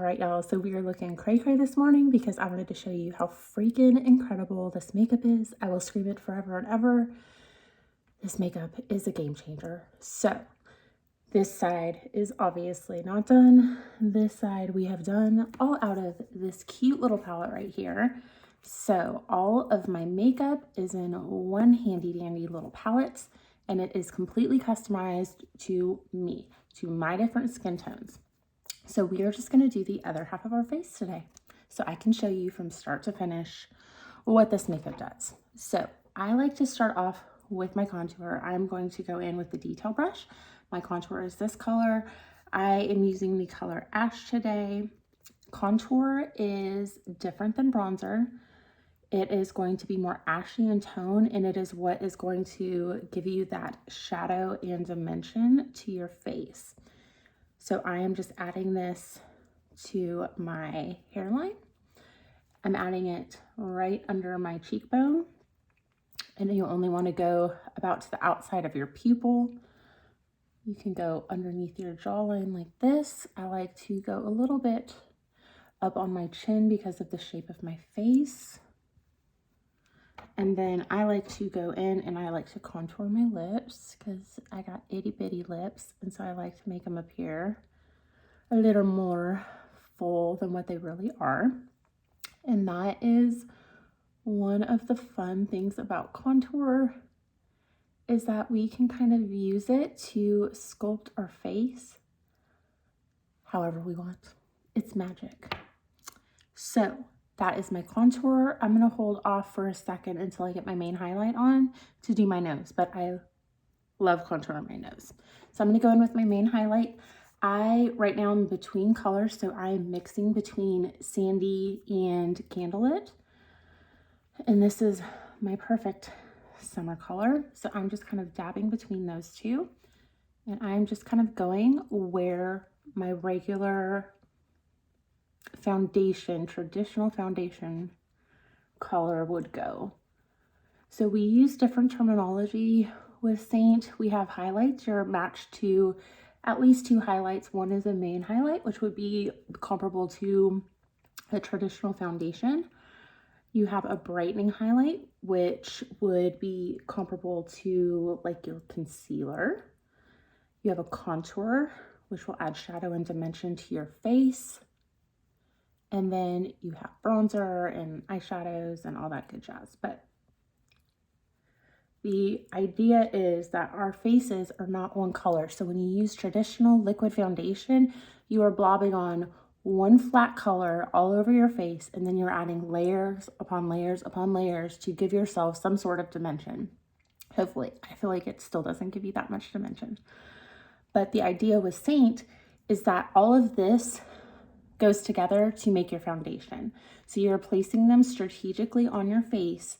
right, y'all, so we are looking cray-cray this morning because I wanted to show you how freaking incredible this makeup is. I will scream it forever and ever. This makeup is a game changer. So this side is obviously not done. This side we have done all out of this cute little palette right here. So all of my makeup is in one handy dandy little palette, and it is completely customized to me, to my different skin tones. So we are just going to do the other half of our face today, so I can show you from start to finish what this makeup does. So I like to start off with my contour. I'm going to go in with the detail brush. My contour is this color. I am using the color Ash today. Contour is different than bronzer. It is going to be more ashy in tone, and it is what is going to give you that shadow and dimension to your face. So I am just adding this to my hairline. I'm adding it right under my cheekbone, and you only want to go about to the outside of your pupil. You can go underneath your jawline like this. I like to go a little bit up on my chin because of the shape of my face. And then I like to go in and I like to contour my lips because I got itty bitty lips. And so I like to make them appear a little more full than what they really are. And that is one of the fun things about contour, is that we can kind of use it to sculpt our face however we want. It's magic. So that is my contour. I'm going to hold off for a second until I get my main highlight on to do my nose, but I love contouring my nose. So I'm going to go in with my main highlight. Right now I'm between colors, so I'm mixing between Sandy and Candlelit. And this is my perfect summer color. So I'm just kind of dabbing between those two. And I'm just kind of going where my regular foundation, traditional foundation color would go. So we use different terminology with SEINT. We have highlights. You're matched to at least two highlights. One is a main highlight, which would be comparable to a traditional foundation. You have a brightening highlight, which would be comparable to like your concealer. You have a contour, which will add shadow and dimension to your face. And then you have bronzer and eyeshadows and all that good jazz. But the idea is that our faces are not one color. So when you use traditional liquid foundation, you are blobbing on one flat color all over your face, and then you're adding layers upon layers upon layers to give yourself some sort of dimension. Hopefully. I feel like it still doesn't give you that much dimension. But the idea with SEINT is that all of this goes together to make your foundation. So you're placing them strategically on your face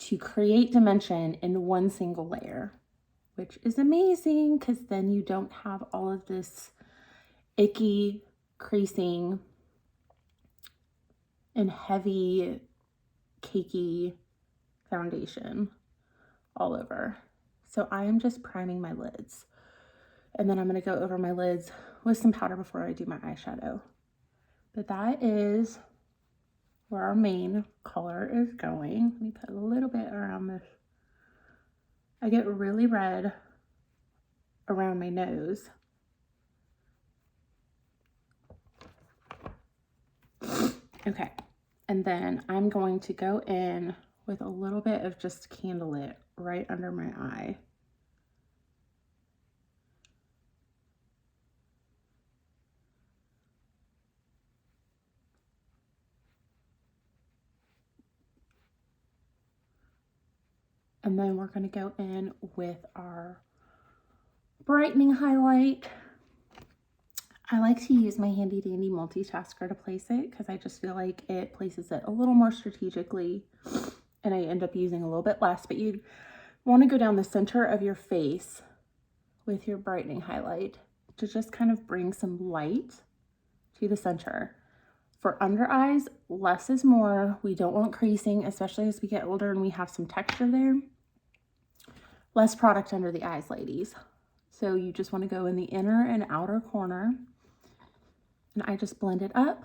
to create dimension in one single layer, which is amazing because then you don't have all of this icky creasing and heavy cakey foundation all over. So I am just priming my lids, and then I'm going to go over my lids with some powder before I do my eyeshadow. But that is where our main color is going. Let me put a little bit around this. I get really red around my nose. Okay, and then I'm going to go in with a little bit of just Candlelit right under my eye. And then we're going to go in with our brightening highlight. I like to use my handy dandy multitasker to place it because I just feel like it places it a little more strategically, and I end up using a little bit less. But you want to go down the center of your face with your brightening highlight to just kind of bring some light to the center. For under eyes, less is more. We don't want creasing, especially as we get older and we have some texture there. Less product under the eyes, ladies. So you just want to go in the inner and outer corner. and I just blend it up.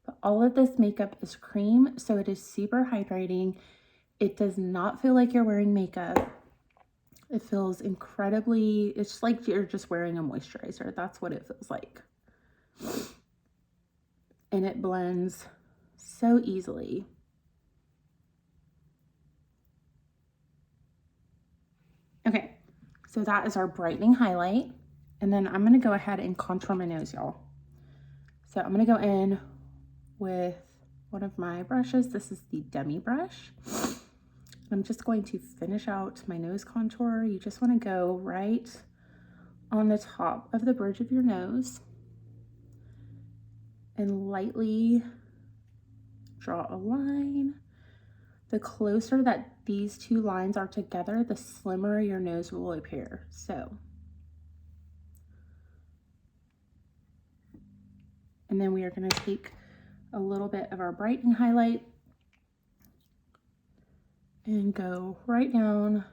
But all of this makeup is cream, so it is super hydrating. It does not feel like you're wearing makeup. It feels incredibly, it's like you're just wearing a moisturizer. That's what it feels like. And it blends so easily. Okay, so that is our brightening highlight. And then I'm gonna go ahead and contour my nose, y'all. So I'm gonna go in with one of my brushes. This is the Demi brush. I'm just going to finish out my nose contour. You just want to go right on the top of the bridge of your nose and lightly draw a line. The closer that these two lines are together, the slimmer your nose will appear. So, and then we are going to take a little bit of our brightening highlight and go right down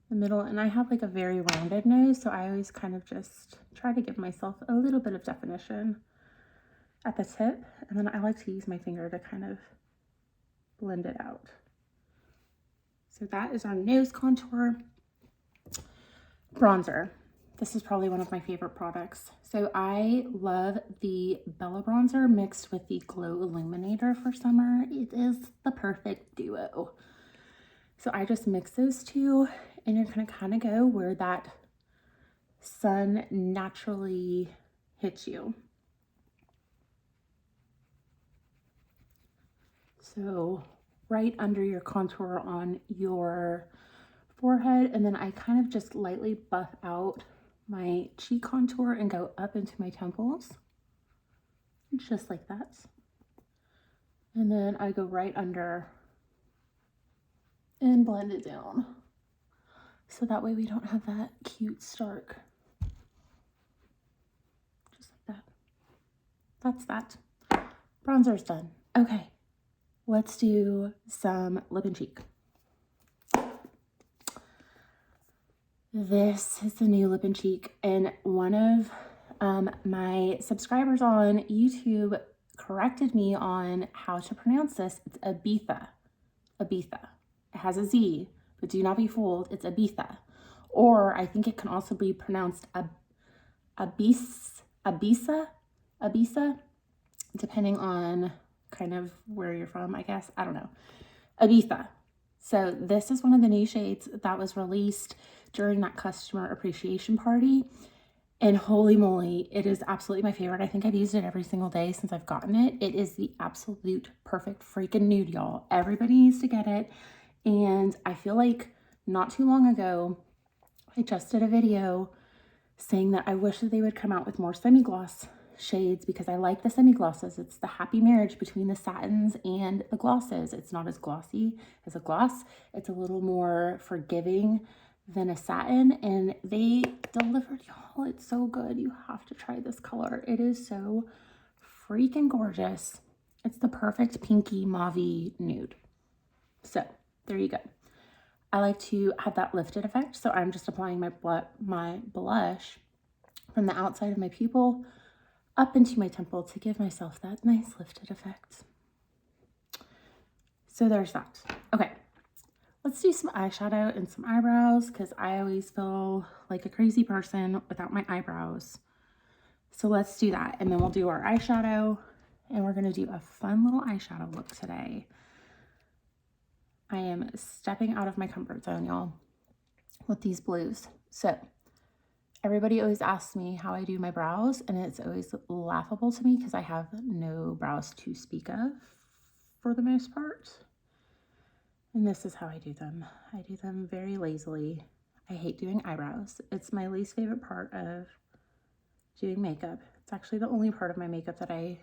the middle. And I have like a very rounded nose, so I always kind of just try to give myself a little bit of definition at the tip. And then I like to use my finger to kind of blend it out. So that is our nose contour. Bronzer. This is probably one of my favorite products. So I love the Bella bronzer mixed with the Glow Illuminator for summer. It is the perfect duo. So I just mix those two, and you're gonna kind of go where that sun naturally hits you. So right under your contour on your forehead, and then I kind of just lightly buff out my cheek contour and go up into my temples, just like that. And then I go right under and blend it down. So that way we don't have that cute stark. Just like that. That's that. Bronzer's done. Okay, let's do some lip and cheek. This is the new lip and cheek, and one of my subscribers on YouTube corrected me on how to pronounce this. It's Ibiza. Ibiza. It has a Z, but do not be fooled. It's Ibiza. Or I think it can also be pronounced Ibiza, depending on kind of where you're from, I guess. I don't know. Ibiza. So this is one of the new shades that was released during that customer appreciation party. And holy moly, it is absolutely my favorite. I think I've used it every single day since I've gotten it. It is the absolute perfect freaking nude, y'all. Everybody needs to get it. And I feel like not too long ago, I just did a video saying that I wish that they would come out with more semi-gloss shades because I like the semi-glosses. It's the happy marriage between the satins and the glosses. It's not as glossy as a gloss. It's a little more forgiving than a satin, and they delivered, y'all. It's so good. You have to try this color. It is so freaking gorgeous. It's the perfect pinky mauve nude. So there you go. I like to have that lifted effect, so I'm just applying my blush from the outside of my pupil up into my temple to give myself that nice lifted effect. So there's that. Okay, let's do some eyeshadow and some eyebrows because I always feel like a crazy person without my eyebrows. So let's do that, and then we'll do our eyeshadow, and we're going to do a fun little eyeshadow look today. I am stepping out of my comfort zone, y'all, with these blues. So everybody always asks me how I do my brows, and it's always laughable to me because I have no brows to speak of for the most part. And this is how I do them. I do them very lazily. I hate doing eyebrows. It's my least favorite part of doing makeup. It's actually the only part of my makeup that I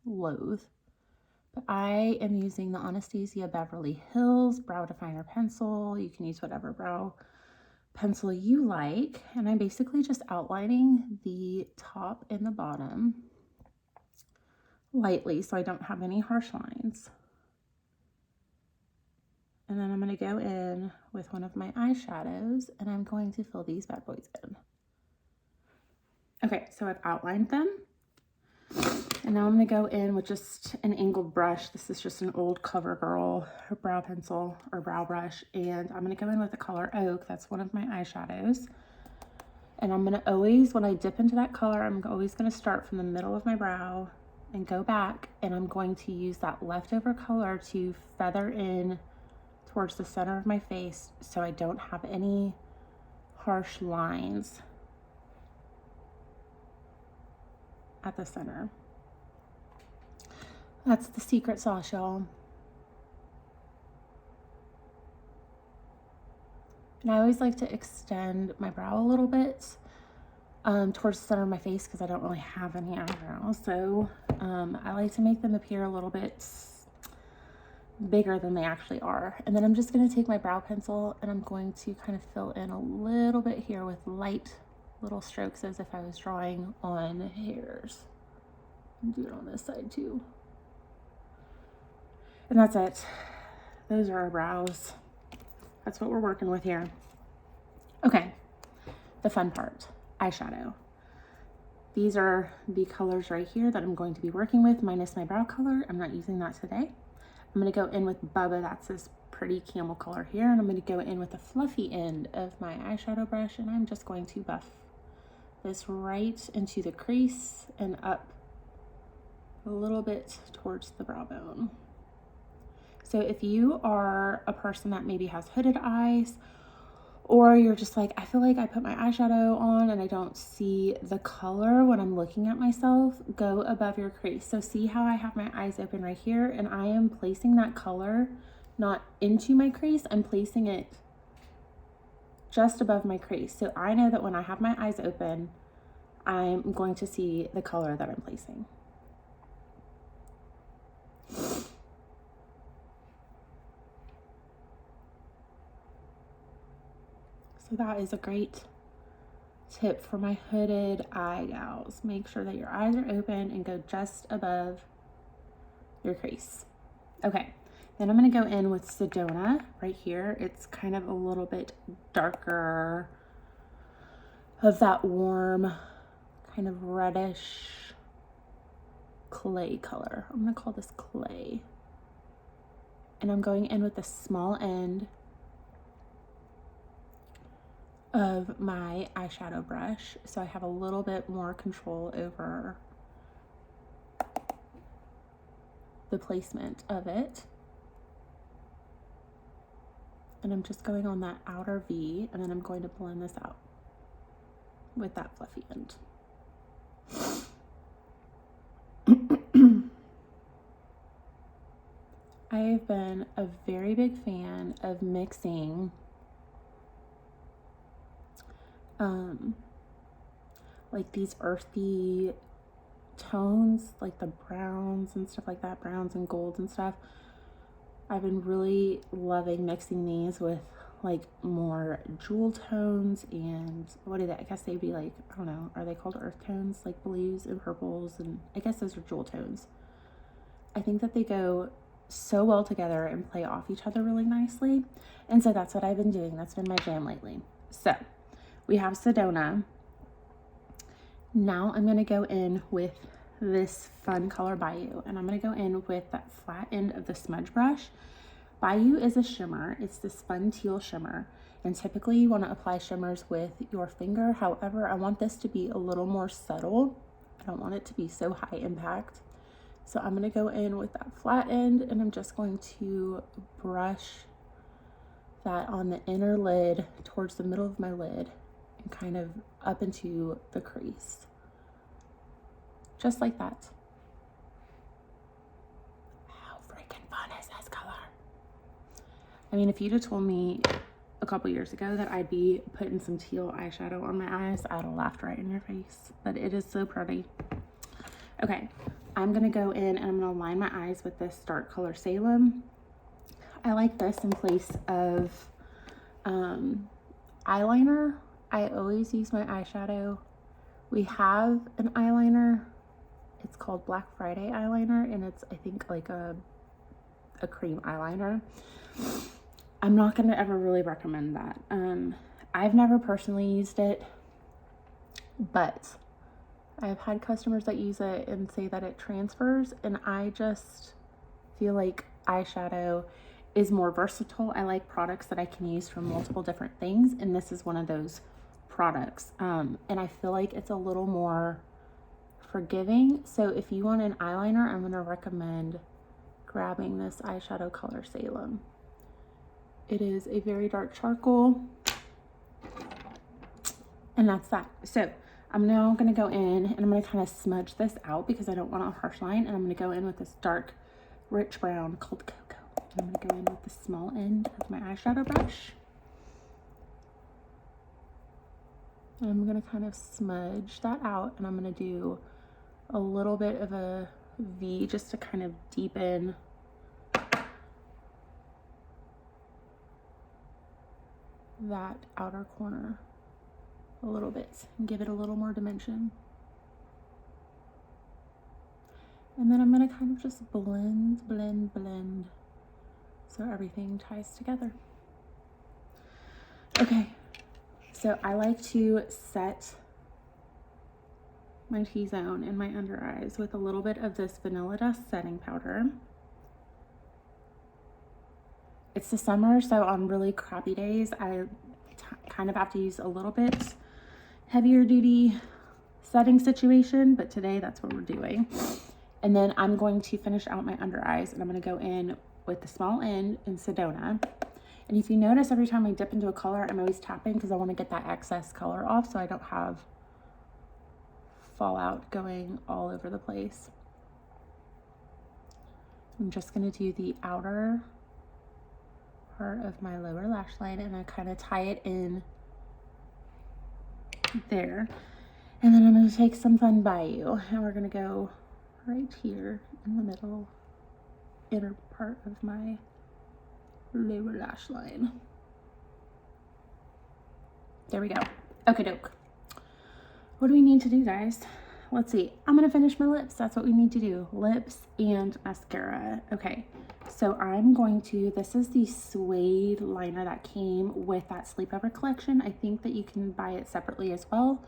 loathe. But I am using the Anastasia Beverly Hills Brow Definer Pencil. You can use whatever brow pencil you like. And I'm basically just outlining the top and the bottom lightly so I don't have any harsh lines. And then I'm going to go in with one of my eyeshadows and I'm going to fill these bad boys in. Okay, so I've outlined them. And now I'm going to go in with just an angled brush. This is just an old CoverGirl brow pencil or brow brush. And I'm going to go in with the color Oak. That's one of my eyeshadows. And I'm going to always, when I dip into that color, I'm always going to start from the middle of my brow and go back. And I'm going to use that leftover color to feather in towards the center of my face so I don't have any harsh lines at the center. That's the secret sauce, y'all. And I always like to extend my brow a little bit towards the center of my face because I don't really have any eyebrows. So I like to make them appear a little bit bigger than they actually are. And then I'm just going to take my brow pencil and I'm going to kind of fill in a little bit here with light little strokes as if I was drawing on hairs. And do it on this side too. And that's it. Those are our brows. That's what we're working with here. Okay, the fun part, eyeshadow. These are the colors right here that I'm going to be working with, minus my brow color. I'm not using that today. I'm going to go in with Bubba. That's this pretty camel color here. And I'm going to go in with the fluffy end of my eyeshadow brush. And I'm just going to buff this right into the crease and up a little bit towards the brow bone. So if you are a person that maybe has hooded eyes, or you're just like, I feel like I put my eyeshadow on and I don't see the color when I'm looking at myself, go above your crease. So see how I have my eyes open right here and I am placing that color not into my crease, I'm placing it just above my crease. So I know that when I have my eyes open, I'm going to see the color that I'm placing. So that is a great tip for my hooded eye gals. Make sure that your eyes are open and go just above your crease. Okay, then I'm going to go in with Sedona right here. It's kind of a little bit darker of that warm kind of reddish clay color. I'm going to call this clay. And I'm going in with the small end of my eyeshadow brush, so I have a little bit more control over the placement of it. And I'm just going on that outer V, and then I'm going to blend this out with that fluffy end. I have been a very big fan of mixing like these earthy tones, like the browns and stuff like that, browns and golds and stuff. I've been really loving mixing these with like more jewel tones and what are they? I guess they'd be like, I don't know, are they called earth tones? Like blues and purples, and I guess those are jewel tones. I think that they go so well together and play off each other really nicely. And so that's what I've been doing. That's been my jam lately. So we have Sedona. Now I'm going to go in with this fun color Bayou, and I'm going to go in with that flat end of the smudge brush. Bayou is a shimmer. It's this fun teal shimmer, and typically you want to apply shimmers with your finger. However, I want this to be a little more subtle. I don't want it to be so high impact. So I'm going to go in with that flat end, and I'm just going to brush that on the inner lid towards the middle of my lid and kind of up into the crease. Just like that. How freaking fun is this color? I mean, if you'd have told me a couple years ago that I'd be putting some teal eyeshadow on my eyes, I'd have laughed right in your face. But it is so pretty. Okay, I'm going to go in and I'm going to line my eyes with this dark color Salem. I like this in place of eyeliner. I always use my eyeshadow. We have an eyeliner. It's called Black Friday eyeliner, and it's, I think, like a cream eyeliner. I'm not going to ever really recommend that. I've never personally used it, but I've had customers that use it and say that it transfers, and I just feel like eyeshadow is more versatile. I like products that I can use for multiple different things, and this is one of those products. And I feel like it's a little more forgiving. So if you want an eyeliner, I'm going to recommend grabbing this eyeshadow color Salem. It is a very dark charcoal, and that's that. So I'm now going to go in and I'm going to kind of smudge this out because I don't want a harsh line, and I'm going to go in with this dark rich brown called Coco. And I'm going to go in with the small end of my eyeshadow brush, and I'm going to kind of smudge that out, and I'm going to do a little bit of a V just to kind of deepen that outer corner a little bit and give it a little more dimension. And then I'm going to kind of just blend so everything ties together. Okay, so I like to set my T-zone in my under eyes with a little bit of this Vanilla Dust setting powder. It's the summer, so on really crappy days, I kind of have to use a little bit heavier duty setting situation, but today that's what we're doing. And then I'm going to finish out my under eyes, and I'm going to go in with the small end in Sedona. And if you notice, every time I dip into a color, I'm always tapping because I want to get that excess color off so I don't have fallout going all over the place. I'm just going to do the outer part of my lower lash line, and I kind of tie it in there. And then I'm going to take some fun Bayou, and we're going to go right here in the middle inner part of my lower lash line. There we go. Okay, doke. What do we need to do, guys? Let's see. I'm going to finish my lips. That's what we need to do. Lips and mascara. Okay. So I'm going to, this is the Suede liner that came with that sleepover collection. I think that you can buy it separately as well,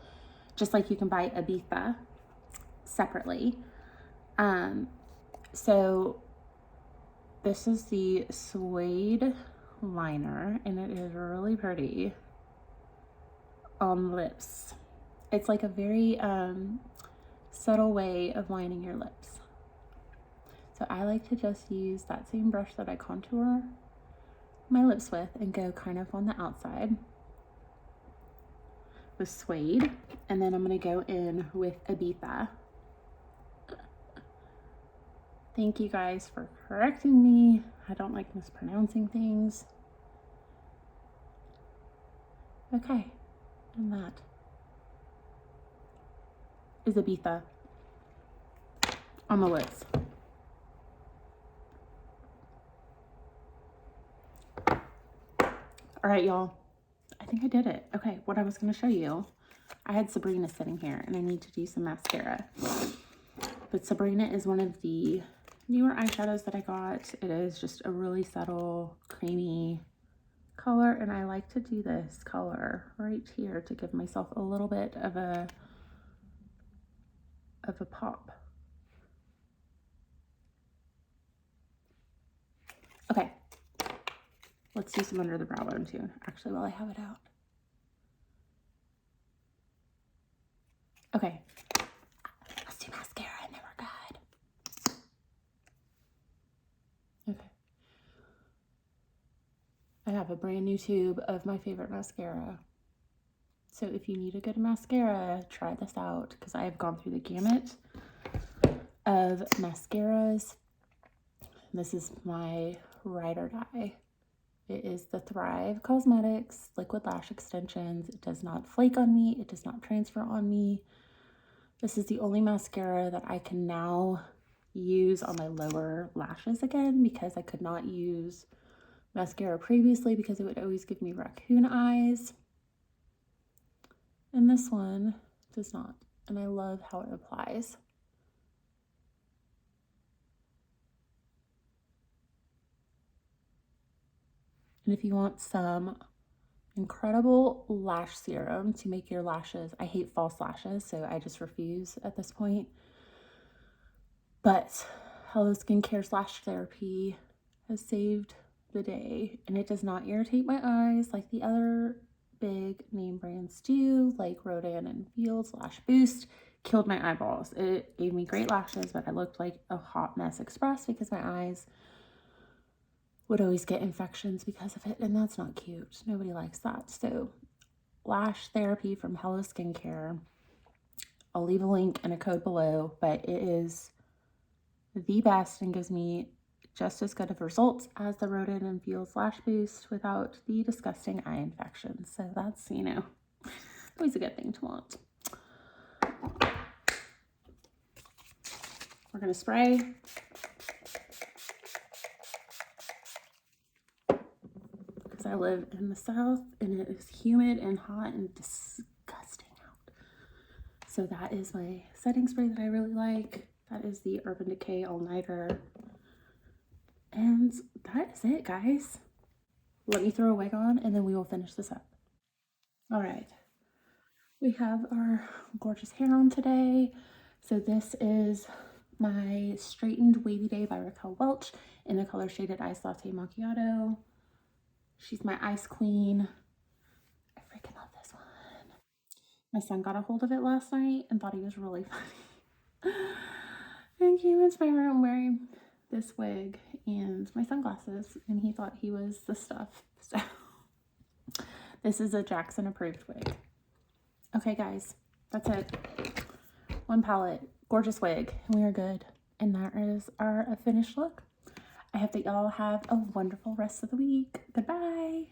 just like you can buy Ibiza separately. So this is the Suede liner, and it is really pretty on lips. It's like a very subtle way of lining your lips. So I like to just use that same brush that I contour my lips with and go kind of on the outside with Suede. And then I'm going to go in with Ibiza. Thank you guys for correcting me. I don't like mispronouncing things. Okay, and that is Ibiza on the lips. All right, y'all, I think I did it. Okay, what I was going to show you, I had Sabrina sitting here, and I need to do some mascara. But Sabrina is one of the newer eyeshadows that I got. It is just a really subtle, creamy color, and I like to do this color right here to give myself a little bit of a pop. Okay. Let's do some under the brow bone too, actually, while I have it out. Okay, let's do mascara and then we're good. Okay. I have a brand new tube of my favorite mascara. So if you need a good mascara, try this out, because I have gone through the gamut of mascaras. This is my ride or die. It is the Thrive Cosmetics Liquid Lash Extensions. It does not flake on me. It does not transfer on me. This is the only mascara that I can now use on my lower lashes again, because I could not use mascara previously because it would always give me raccoon eyes. And this one does not. And I love how it applies. And if you want some incredible lash serum to make your lashes, I hate false lashes, so I just refuse at this point. But Hello Skincare's Lash Therapy has saved the day, and it does not irritate my eyes like the other big name brands do, like Rodan and Fields Lash Boost. Killed my eyeballs. It gave me great lashes, but I looked like a hot mess express because my eyes would always get infections because of it, and that's not cute. Nobody likes that. So Lash Therapy from Hello Skincare. I'll leave a link and a code below, but it is the best and gives me just as good of results as the Rodan and Fields Lash Boost without the disgusting eye infections. So that's, you know, always a good thing to want. We're going to spray. Because I live in the South and it is humid and hot and disgusting out. So that is my setting spray that I really like. That is the Urban Decay All Nighter. And that is it, guys. Let me throw a wig on and then we will finish this up. All right. We have our gorgeous hair on today. So this is my Straightened Wavy Day by Raquel Welch in the color Shaded Ice Latte Macchiato. She's my ice queen. I freaking love this one. My son got a hold of it last night and thought he was really funny. And came into my room wearing this wig and my sunglasses, and he thought he was the stuff. So this is a Jackson approved wig. Okay, guys, that's it. One palette, gorgeous wig, and we are good. And that is our finished look. I hope that y'all have a wonderful rest of the week. Goodbye.